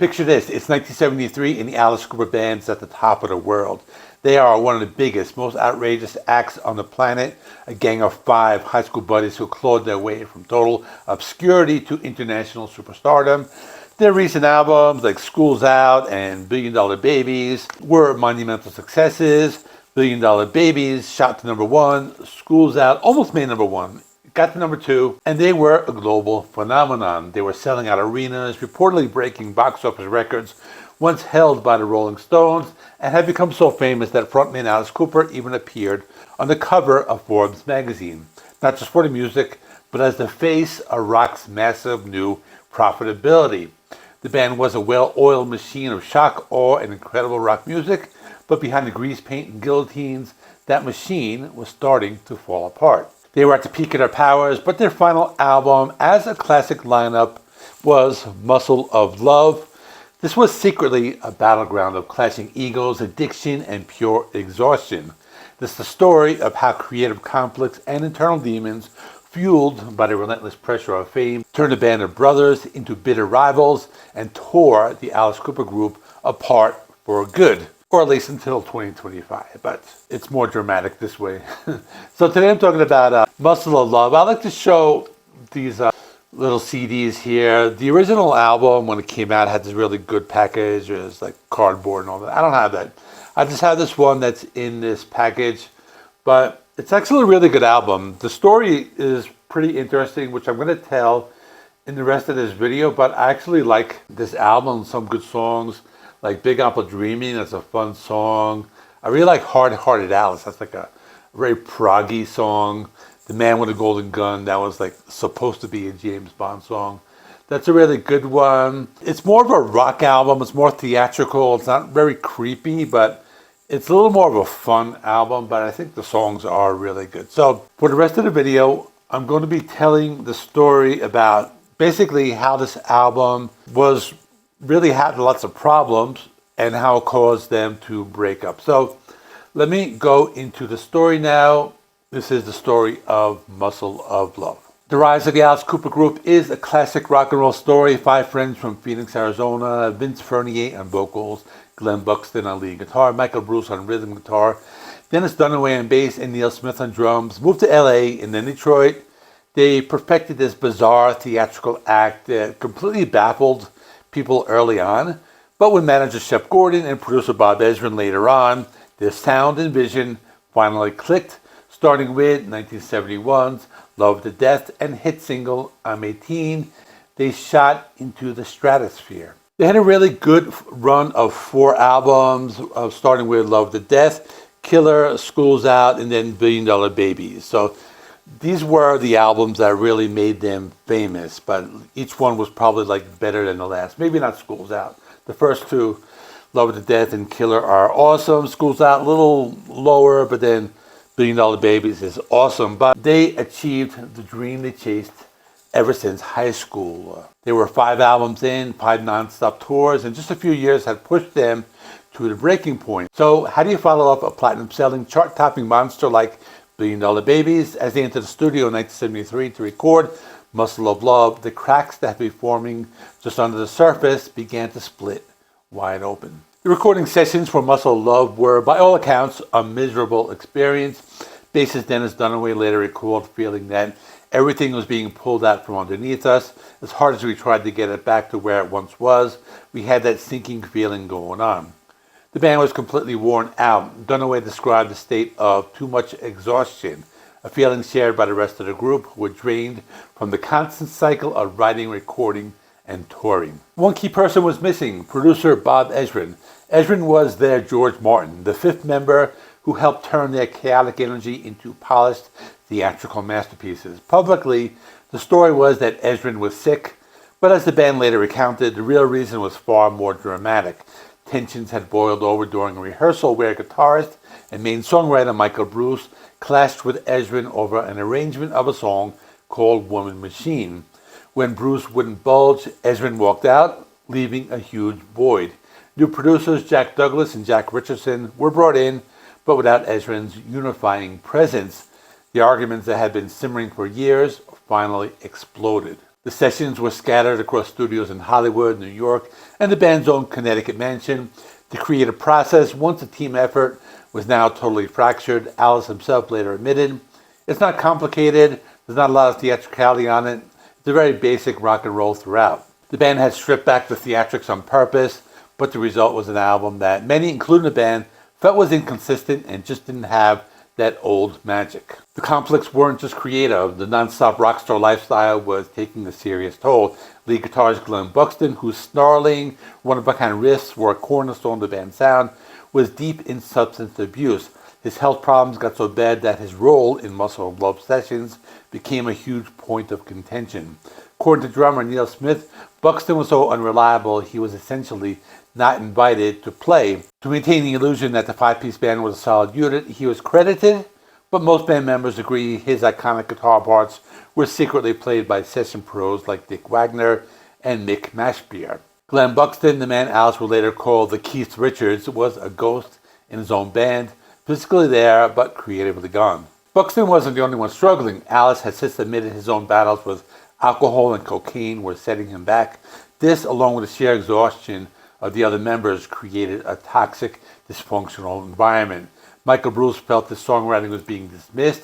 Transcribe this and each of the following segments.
Picture this, it's 1973 and the Alice Cooper Band is at the top of the world. They are one of the biggest, most outrageous acts on the planet, a gang of 5 high school buddies who clawed their way from total obscurity to international superstardom. Their recent albums like School's Out and Billion Dollar Babies were monumental successes. Billion Dollar Babies shot to #1, School's Out almost made #1. Got to #2, and they were a global phenomenon. They were selling out arenas, reportedly breaking box office records once held by the Rolling Stones, and had become so famous that frontman Alice Cooper even appeared on the cover of Forbes magazine, not just for the music, but as the face of rock's massive new profitability. The band was a well-oiled machine of shock, awe, and incredible rock music, but behind the grease paint and guillotines, that machine was starting to fall apart. They were at the peak of their powers, but their final album as a classic lineup was Muscle of Love. This was secretly a battleground of clashing egos, addiction, and pure exhaustion. This is the story of how creative conflicts and internal demons, fueled by the relentless pressure of fame, turned a band of brothers into bitter rivals and tore the Alice Cooper group apart for good. Or at least until 2025, but it's more dramatic this way. So today I'm talking about Muscle of Love. I like to show these little CDs here. The original album, when it came out, had this really good package. It was like cardboard and all that. I don't have that. I just have this one that's in this package, but it's actually a really good album. The story is pretty interesting, which I'm going to tell in the rest of this video, but I actually like this album, some good songs. Like Big Apple Dreaming, that's a fun song. I really like Hard Hearted Alice. That's like a very proggy song. The Man with a Golden Gun, that was like supposed to be a James Bond song. That's a really good one. It's more of a rock album. It's more theatrical. It's not very creepy, but it's a little more of a fun album, but I think the songs are really good. So for the rest of the video, I'm going to be telling the story about basically how this album was really had lots of problems and how it caused them to break up. So let me go into the story now. This is the story of Muscle of Love. The rise of the Alice Cooper Group is a classic rock and roll story. 5 friends from Phoenix, Arizona, Vince Fernier on vocals, Glenn Buxton on lead guitar, Michael Bruce on rhythm guitar, Dennis Dunaway on bass, and Neil Smith on drums, moved to LA and then Detroit. They perfected this bizarre theatrical act that completely baffled people early on, but with manager Shep Gordon and producer Bob Ezrin later on, their sound and vision finally clicked, starting with 1971's Love to Death and hit single I'm 18. They shot into the stratosphere. They had a really good run of 4 albums, starting with Love to Death, Killer, School's Out, and then Billion Dollar Babies. So these were the albums that really made them famous, but each one was probably like better than the last. Maybe not School's Out. The first 2, Love to Death and Killer, are awesome. School's Out a little lower, but then Billion Dollar Babies is awesome. But they achieved the dream they chased ever since high school. They were 5 albums in, 5 non-stop tours, and just a few years had pushed them to the breaking point. So how do you follow up a platinum-selling, chart-topping monster like Billion Dollar Babies? As they entered the studio in 1973 to record Muscle of Love, the cracks that had been forming just under the surface began to split wide open. The recording sessions for Muscle of Love were, by all accounts, a miserable experience. Bassist Dennis Dunaway later recalled feeling that everything was being pulled out from underneath us. As hard as we tried to get it back to where it once was, we had that sinking feeling going on. The band was completely worn out. Dunaway described the state of too much exhaustion, a feeling shared by the rest of the group, who were drained from the constant cycle of writing, recording, and touring. One key person was missing, producer Bob Ezrin. Ezrin was their George Martin, the 5th member who helped turn their chaotic energy into polished theatrical masterpieces. Publicly, the story was that Ezrin was sick, but as the band later recounted, the real reason was far more dramatic. Tensions had boiled over during a rehearsal where guitarist and main songwriter Michael Bruce clashed with Ezrin over an arrangement of a song called Woman Machine. When Bruce wouldn't budge, Ezrin walked out, leaving a huge void. New producers Jack Douglas and Jack Richardson were brought in, but without Ezrin's unifying presence. The arguments that had been simmering for years finally exploded. The sessions were scattered across studios in Hollywood, New York, and the band's own Connecticut mansion. The creative process, once a team effort, was now totally fractured. Alice himself later admitted, "It's not complicated, there's not a lot of theatricality on it. It's a very basic rock and roll throughout." The band had stripped back the theatrics on purpose, but the result was an album that many, including the band, felt was inconsistent and just didn't have that old magic. The conflicts weren't just creative. The non-stop rock star lifestyle was taking a serious toll. Lead guitarist Glenn Buxton, whose snarling, one-of-a-kind riffs were a cornerstone of the band's sound, was deep in substance abuse. His health problems got so bad that his role in Muscle of Love sessions became a huge point of contention. According to drummer Neil Smith, Buxton was so unreliable he was essentially not invited to play. To maintain the illusion that the five-piece band was a solid unit, he was credited, but most band members agree his iconic guitar parts were secretly played by session pros like Dick Wagner and Mick Mashbeer. Glenn Buxton, the man Alice would later call the Keith Richards, was a ghost in his own band, physically there but creatively gone. Buxton wasn't the only one struggling. Alice has since admitted his own battles with alcohol and cocaine were setting him back. This, along with the sheer exhaustion of the other members, created a toxic, dysfunctional environment. Michael Bruce felt the songwriting was being dismissed.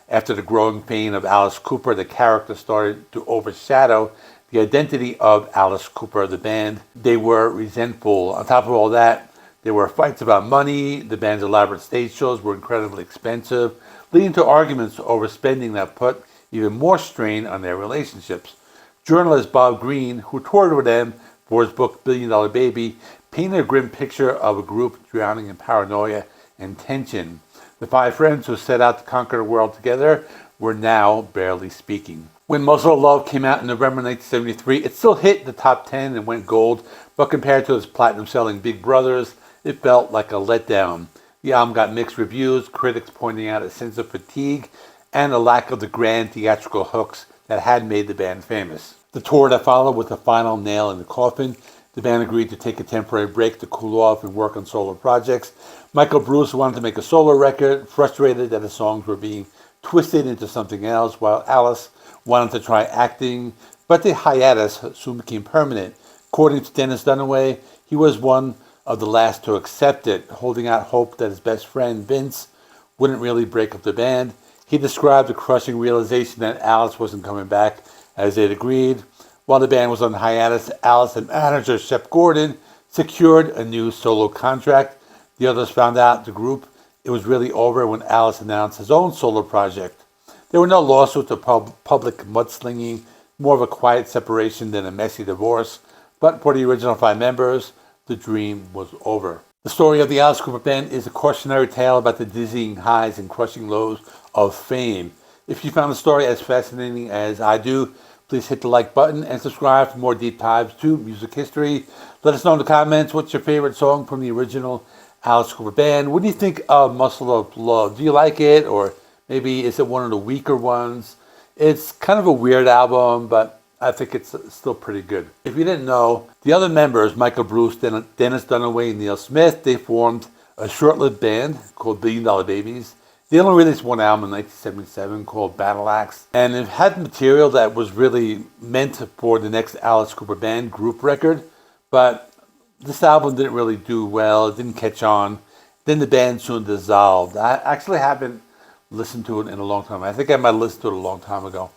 After the growing pain of Alice Cooper, the character started to overshadow the identity of Alice Cooper, the band. They were resentful. On top of all that, there were fights about money. The band's elaborate stage shows were incredibly expensive, leading to arguments over spending that put even more strain on their relationships. Journalist Bob Greene, who toured with them for his book Billion Dollar Baby, painted a grim picture of a group drowning in paranoia and tension. The five friends who set out to conquer the world together were now barely speaking. When Muscle of Love came out in November 1973, it still hit the top 10 and went gold, but compared to its platinum-selling Big Brothers, it felt like a letdown. The album got mixed reviews, critics pointing out a sense of fatigue and a lack of the grand theatrical hooks that had made the band famous. The tour that followed was the final nail in the coffin. The band agreed to take a temporary break to cool off and work on solo projects. Michael Bruce wanted to make a solo record, frustrated that his songs were being twisted into something else, while Alice wanted to try acting, but the hiatus soon became permanent. According to Dennis Dunaway, he was one of the last to accept it, holding out hope that his best friend, Vince, wouldn't really break up the band. He described the crushing realization that Alice wasn't coming back as they'd agreed. While the band was on hiatus, Alice and manager Shep Gordon secured a new solo contract. The others found out the group it was really over when Alice announced his own solo project. There were no lawsuits or public mudslinging, more of a quiet separation than a messy divorce. But for the original five members, the dream was over. The story of the Alice Cooper Band is a cautionary tale about the dizzying highs and crushing lows of fame. If you found the story as fascinating as I do, please hit the like button and subscribe for more deep dives to music history. Let us know in the comments what's your favorite song from the original Alice Cooper Band. What do you think of Muscle of Love? Do you like it, or maybe is it one of the weaker ones? It's kind of a weird album, but I think it's still pretty good. If you didn't know, the other members, Michael Bruce, Dennis Dunaway, and Neil Smith, they formed a short-lived band called Billion Dollar Babies. They only released one album in 1977 called Battle Axe, and it had material that was really meant for the next Alice Cooper Band group record, but this album didn't really do well. It didn't catch on. Then the band soon dissolved. I actually haven't listened to it in a long time. I think I might have listened to it a long time ago,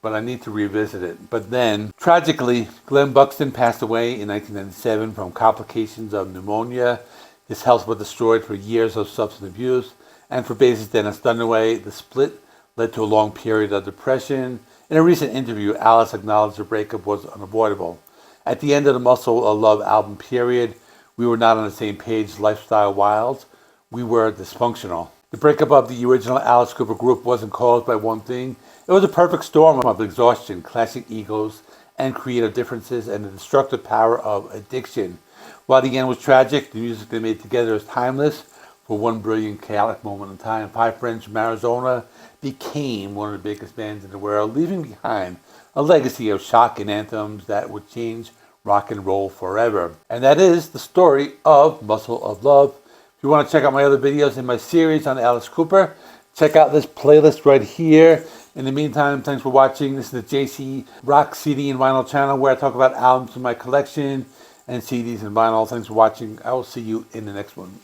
but I need to revisit it. But then, tragically, Glenn Buxton passed away in 1997 from complications of pneumonia. His health was destroyed for years of substance abuse. And for bassist Dennis Dunaway, the split led to a long period of depression. In a recent interview, Alice acknowledged the breakup was unavoidable. At the end of the Muscle of Love album period, we were not on the same page lifestyle-wise. We were dysfunctional. The breakup of the original Alice Cooper group wasn't caused by one thing. It was a perfect storm of exhaustion, clashing egos, and creative differences, and the destructive power of addiction. While the end was tragic, the music they made together is timeless. For one brilliant, chaotic moment in time, five friends from Arizona became one of the biggest bands in the world, leaving behind a legacy of shock and anthems that would change rock and roll forever. And that is the story of Muscle of Love. If you want to check out my other videos in my series on Alice Cooper, check out this playlist right here. In the meantime, thanks for watching. This is the JC Rock CD and Vinyl channel where I talk about albums from my collection and CDs and vinyl. Thanks for watching. I will see you in the next one.